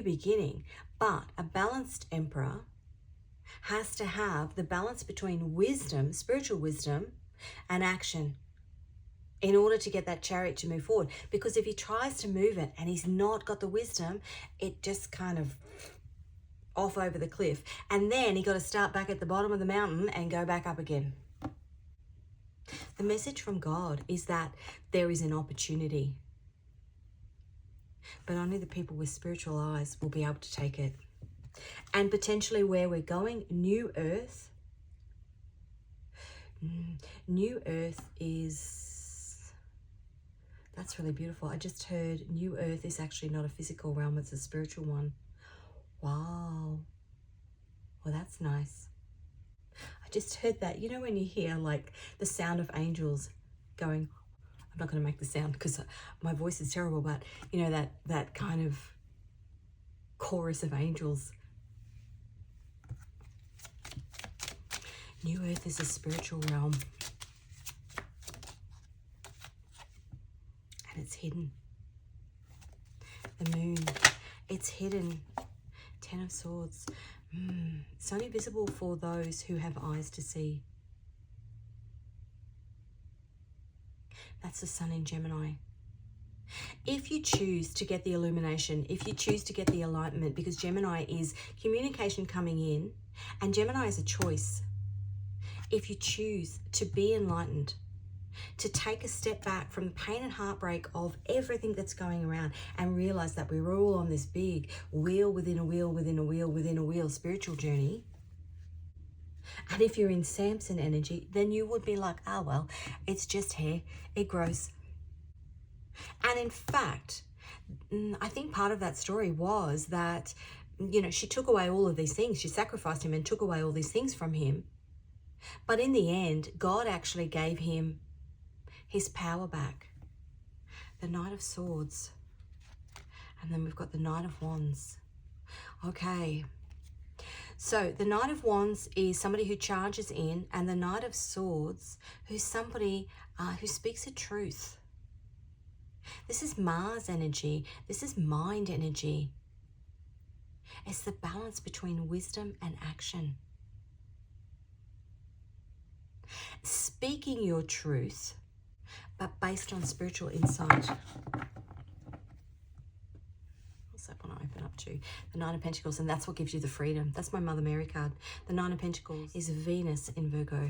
beginning. But a balanced Emperor has to have the balance between wisdom, spiritual wisdom, and action in order to get that Chariot to move forward. Because if he tries to move it and he's not got the wisdom, it just kind of off over the cliff. And then he got to start back at the bottom of the mountain and go back up again. The message from God is that there is an opportunity. but only the people with spiritual eyes will be able to take it. And potentially where we're going, New Earth. New Earth is, that's really beautiful. I just heard New Earth is actually not a physical realm, it's a spiritual one. Wow. Well, that's nice. I just heard that. You know when you hear like the sound of angels going, I'm not going to make the sound because my voice is terrible, but you know that kind of chorus of angels. New Earth is a spiritual realm. And it's hidden. The moon, it's hidden. 10 of Swords. It's only visible for those who have eyes to see. That's the sun in Gemini. If you choose to get the illumination, if you choose to get the enlightenment, because Gemini is communication coming in, and Gemini is a choice. If you choose to be enlightened, to take a step back from the pain and heartbreak of everything that's going around and realize that we're all on this big wheel within a wheel, within a wheel, within a wheel spiritual journey. And if you're in Samson energy, then you would be like, oh, well, it's just hair, it grows. And in fact, I think part of that story was that, you know, she took away all of these things. She sacrificed him and took away all these things from him. But in the end, God actually gave him his power back. The Knight of Swords. And then we've got the Knight of Wands. Okay. So the Knight of Wands is somebody who charges in, and the Knight of Swords, who's somebody who speaks the truth. This is Mars energy. This is mind energy. It's the balance between wisdom and action. Speaking your truth, but based on spiritual insight. What's that one I open up to? The Nine of Pentacles, and that's what gives you the freedom. That's my Mother Mary card. The Nine of Pentacles is Venus in Virgo.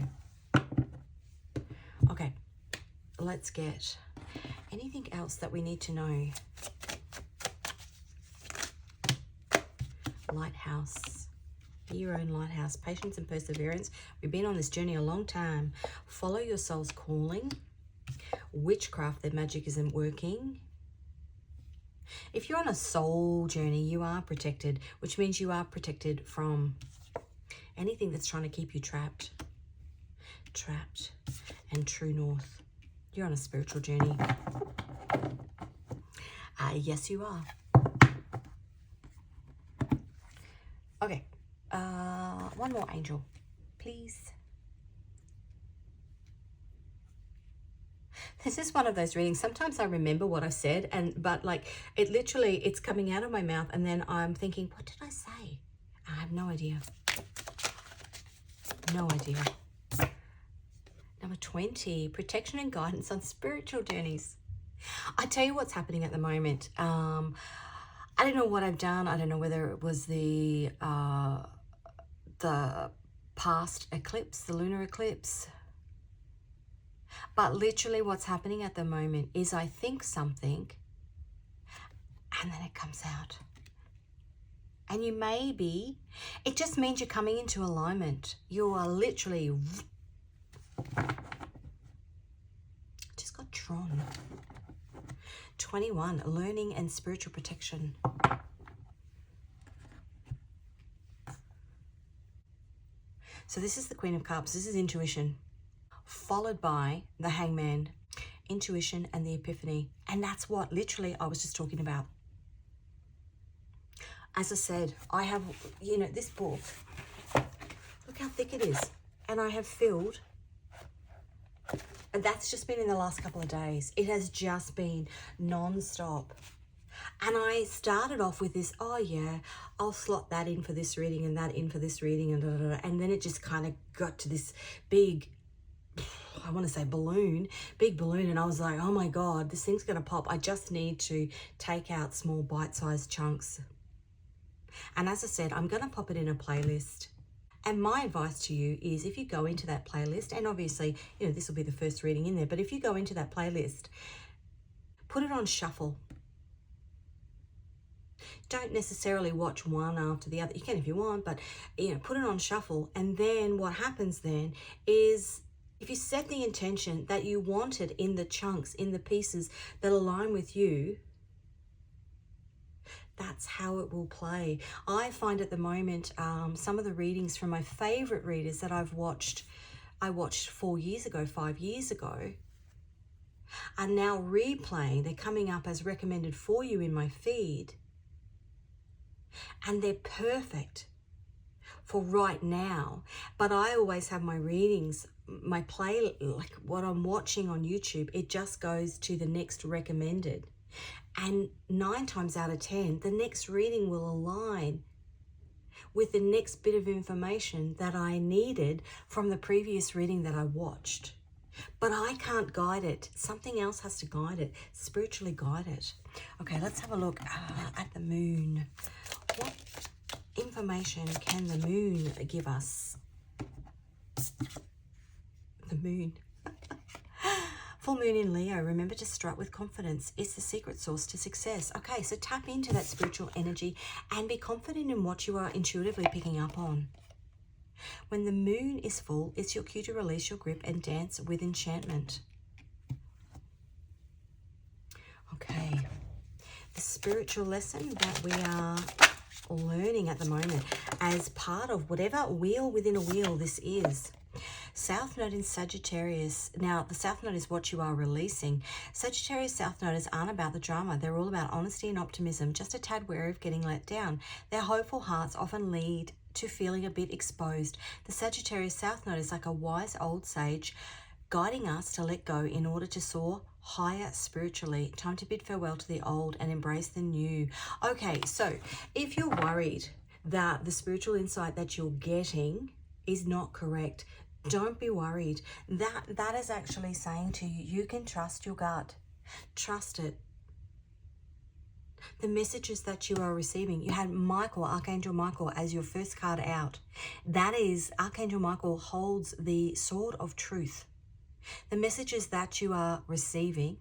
Okay, let's get anything else that we need to know. Lighthouse. Be your own lighthouse. Patience and perseverance. We've been on this journey a long time. Follow your soul's calling. Witchcraft, their magic isn't working. If you're on a soul journey, you are protected, which means you are protected from anything that's trying to keep you trapped. Trapped and true north. You're on a spiritual journey. Yes, you are. Okay. One more angel, please. This is one of those readings. Sometimes I remember what I said, but like it literally, it's coming out of my mouth, and then I'm thinking, what did I say? I have no idea. No idea. Number 20, protection and guidance on spiritual journeys. I tell you what's happening at the moment. I don't know what I've done. I don't know whether it was the past eclipse, the lunar eclipse. But literally what's happening at the moment is I think something and then it comes out. And you may be, it just means you're coming into alignment. You are literally, just got Tron. 21, learning and spiritual protection. So this is the Queen of Cups. This is intuition, followed by the Hangman, intuition and the Epiphany. And that's what literally I was just talking about. As I said, I have, you know, this book, look how thick it is. And I have filled, and that's just been in the last couple of days. It has just been non-stop. And I started off with this, oh yeah, I'll slot that in for this reading and that in for this reading, and da, da, da. And then it just kind of got to this big, I want to say balloon, big balloon. And I was like, oh my God, this thing's going to pop. I just need to take out small bite-sized chunks. And as I said, I'm going to pop it in a playlist. And my advice to you is if you go into that playlist, and obviously, you know, this will be the first reading in there, but if you go into that playlist, put it on shuffle. Don't necessarily watch one after the other. You can if you want, but put it on shuffle. And then what happens then is, if you set the intention that you want it in the chunks, in the pieces that align with you, that's how it will play. I find at the moment, some of the readings from my favorite readers that I watched 4 years ago, 5 years ago, are now replaying. They're coming up as recommended for you in my feed. And they're perfect for right now. But I always have my readings, my play, like what I'm watching on YouTube, it just goes to the next recommended. And 9 times out of 10, the next reading will align with the next bit of information that I needed from the previous reading that I watched. But I can't guide it. Something else has to guide it, spiritually guide it. Okay, let's have a look at the moon. What information can the moon give us? The moon. Full moon in Leo, remember to strut with confidence. It's the secret source to success. Okay, so tap into that spiritual energy and be confident in what you are intuitively picking up on. When the moon is full, it's your cue to release your grip and dance with enchantment. Okay, the spiritual lesson that we are learning at the moment as part of whatever wheel within a wheel this is. South Node in Sagittarius. Now, the South Node is what you are releasing. Sagittarius South Noders aren't about the drama. They're all about honesty and optimism, just a tad wary of getting let down. Their hopeful hearts often lead to feeling a bit exposed. The Sagittarius South Node is like a wise old sage guiding us to let go in order to soar higher spiritually. Time to bid farewell to the old and embrace the new. Okay, so if you're worried that the spiritual insight that you're getting is not correct, don't be worried. That is actually saying to you, you can trust your gut. Trust it. The messages that you are receiving, you had Michael, Archangel Michael, as your first card out. That is, Archangel Michael holds the sword of truth. The messages that you are receiving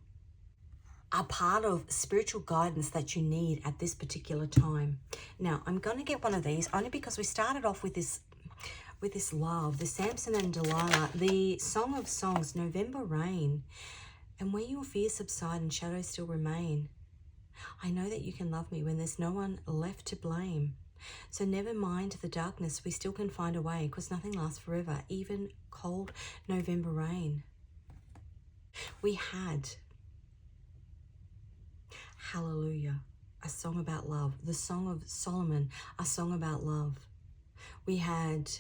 are part of spiritual guidance that you need at this particular time. Now, I'm going to get one of these only because we started off with this love, the Samson and Delilah, the Song of Songs, November Rain. And when your fears subside and shadows still remain, I know that you can love me when there's no one left to blame. So never mind the darkness, we still can find a way, because nothing lasts forever, even cold November rain. We had Hallelujah, a song about love. The Song of Solomon, a song about love. We had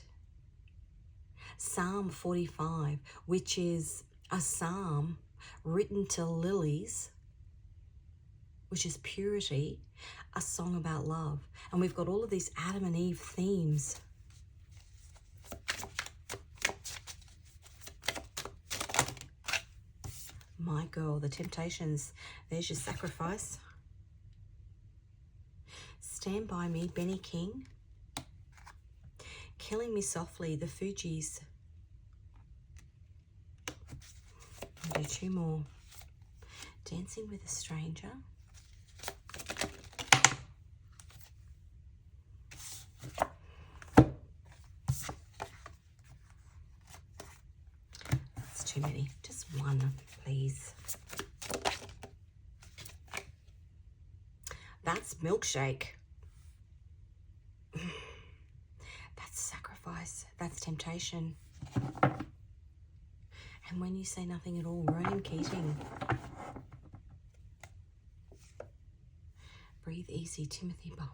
Psalm 45, which is a psalm written to lilies, which is purity, a song about love. And we've got all of these Adam and Eve themes. My girl, the Temptations, there's your sacrifice. Stand By Me, Benny King. Killing Me Softly, the Fugees. I'll do 2 more. Dancing with a Stranger. That's too many. Just one, please. That's Milkshake. That's sacrifice. That's temptation. And When You Say Nothing at All, Ronan Keating. Breathe Easy, Timothy Bowen.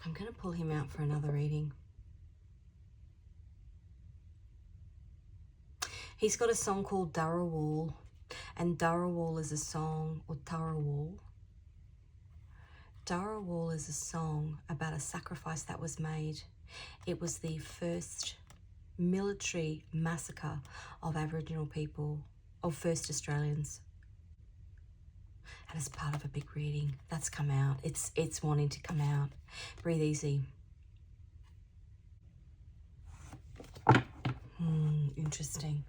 I'm going to pull him out for another reading. He's got a song called Darawal, and Darawal is a song, or Tarawal. Darawal is a song about a sacrifice that was made. It was the first military massacre of Aboriginal people, of first Australians. And it's part of a big reading that's come out. It's wanting to come out. Breathe Easy. Interesting.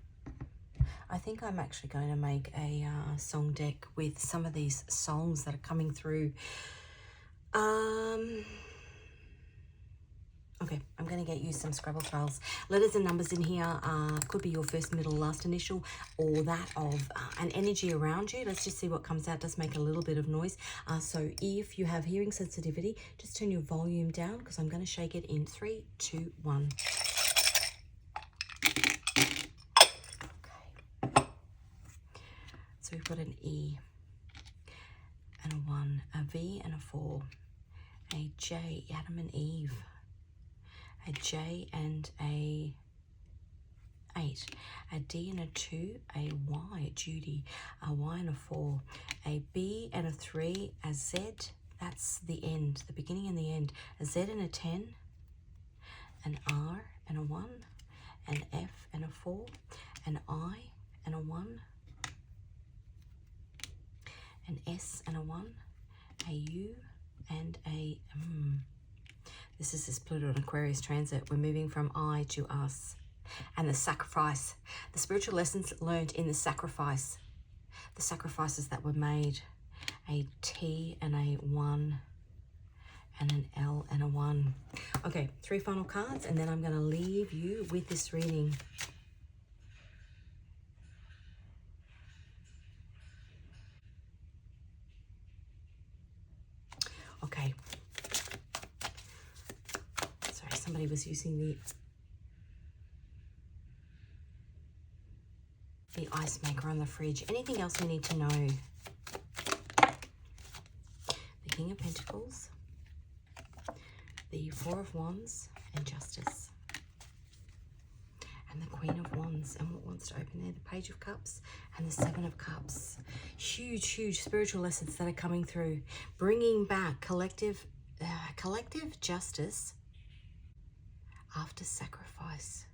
I think I'm actually going to make a song deck with some of these songs that are coming through. Okay, I'm going to get you some Scrabble tiles. Letters and numbers in here could be your first, middle, last initial, or that of an energy around you. Let's just see what comes out. It does make a little bit of noise. So if you have hearing sensitivity, just turn your volume down because I'm going to shake it in 3, 2, 1. Okay. So we've got an E and a 1, a V and a 4, a J, Adam and Eve, a J and a 8, a D and a 2, a Y, Judy, a Y and a 4, a B and a 3, a Z, that's the end, the beginning and the end, a Z and a 10, an R and a 1, an F and a 4, an I and a 1, an S and a 1, a U and a This is this Pluto and Aquarius transit. We're moving from I to us. And the sacrifice, the spiritual lessons learned in the sacrifice, the sacrifices that were made. A T and a 1 and an L and a 1. Okay, 3 final cards, and then I'm going to leave you with this reading. Okay. Sorry, somebody was using the ice maker on the fridge. Anything else we need to know? The King of Pentacles, the Four of Wands, and Justice, and the Queen of Wands. And what wants to open there? The Page of Cups and the Seven of Cups. Huge, huge spiritual lessons that are coming through, bringing back collective justice after sacrifice.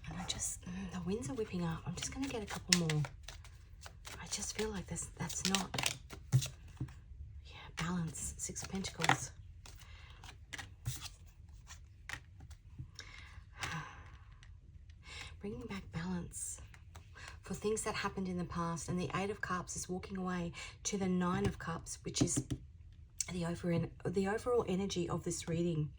And I just, the winds are whipping up. I'm just going to get a couple more. I just feel like that's not, balance. 6 of Pentacles. Bringing back balance for things that happened in the past. And the 8 of Cups is walking away to the 9 of Cups, which is the overall energy of this reading.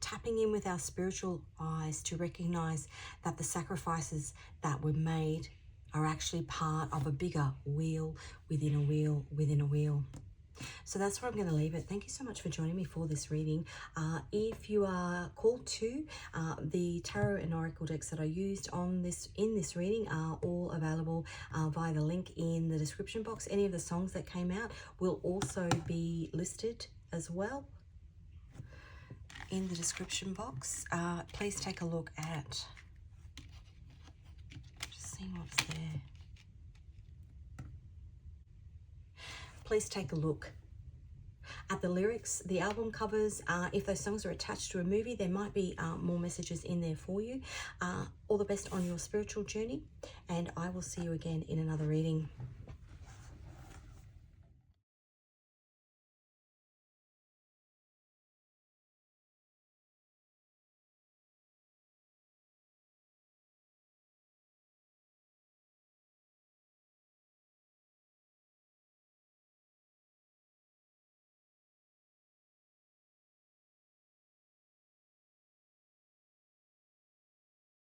Tapping in with our spiritual eyes to recognize that the sacrifices that were made are actually part of a bigger wheel within a wheel within a wheel. So that's where I'm going to leave it. Thank you so much for joining me for this reading. If you are called to, the tarot and oracle decks that I used in this reading are all available via the link in the description box. Any of the songs that came out will also be listed as well in the description box. Please take a look at, just seeing what's there. Please take a look at the lyrics, the album covers. If those songs are attached to a movie, there might be more messages in there for you. All the best on your spiritual journey, and I will see you again in another reading.